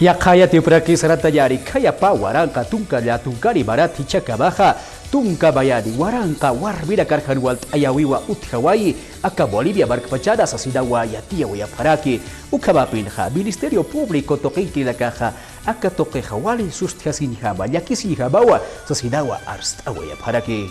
Ya kaya tiupraki saratayari kaya pa warangka tungka ya tungkari barat hicaka baja tungka bayadi warangka warbida karkan walt ayawiwa uthawai aka Bolivia barkpachada sasidawa ya tia waya paraki ukabapinha Ministerio Público toqinki la caja aka toque hawali sustiasinha bayakisiha bawa sasidawa arstawaya paraki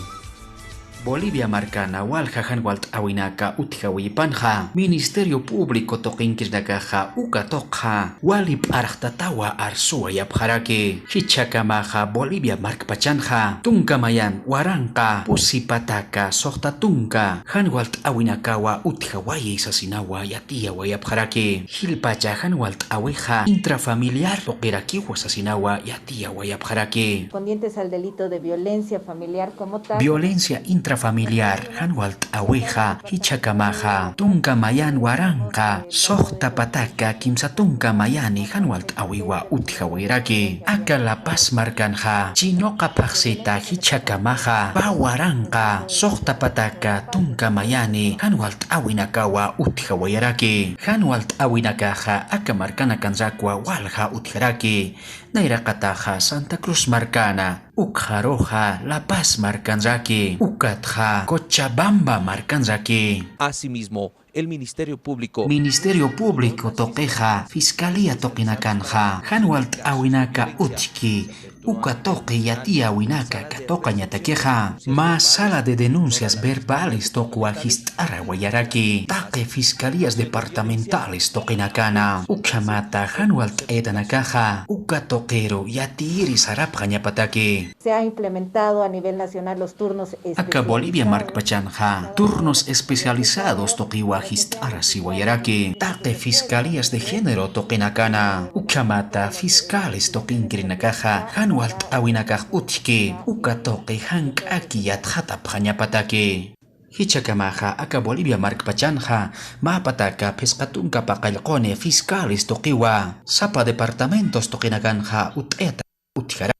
Bolivia marcana wal jajan walt awinaka utjawipanha Ministerio Público toqinkirnakaja uka toqha walip arhtatawa arsua yapharake hichakamaja Bolivia markpachanja tunkamayan waranka pusipataka sohta tunka han walt awinakawa utjawayi sasinawa yatiyawa yapharake hilpacha han walt aweja intrafamiliar toqirakiwa sasinawa yatiyawa yapharake correspondientes al delito de violencia familiar como tal. Violencia intrafamiliar, hanwalt aweja, hichakamaja, tunka mayan waranka, sohta pataka, kimsa tunka mayani, hanwalt awiwa utjawirake, aka la paz markanja, chinoka paxeta, hichakamaja, pawaranka, sohta pataka, tunka mayani, hanwalt awinakawa utjawirake, hanwalt awinakaja, aka markana kanzakwa walja utjarake, nairakataja Santa Cruz marcana, Ukjaroja, La Paz marcanzake, Ukatja, Cochabamba marcanzake. Asimismo, el Ministerio Público toqueja, Fiscalía toquinacanja, Hanwalt awinaka utki, Uka toque yatia winaka katoka ñatakeja, más sala de denuncias verbales tokua histara guayaraki, taque fiscalías departamentales toquinacana, Ukamata Hanwalt edanakaja, Uka toquero yatiri sarapja ñapatake. Se ha implementado a nivel nacional los turnos especializados. Acá Bolivia markpachanja, turnos especializados toquiwa histara siwayaraki, taque fiscalías de género toquinacana, Ukamata fiscales toquinkrinakaja, Walt awinakaj utki, uka toqi hank aki yatjata pjañapatake. Hichakamaja aka Bolivia markpachanja, mapataka pescatunka paqallqone fiscales toqiwa, sapa departamentos toqinakanja uteta utjara.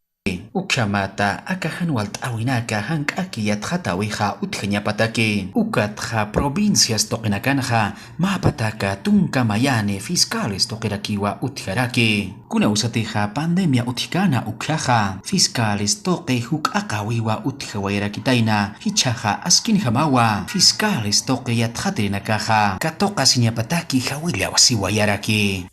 Ukamata aka hanwalt awinaka hank aki yatjata wija utjañapatake. Ukatja provincias toqinakanja, mapataka tunka mayane fiscales toqirakiwa utjarake. Kuna usatija pandemia utjikana ukjaja, fiscales toqe huk aqawiwa utjawairakitaina, hichaja askin hamawa, fiscales toqe yatjatrinakaja, katoqa siñapataki hawilla wasiwayaraki.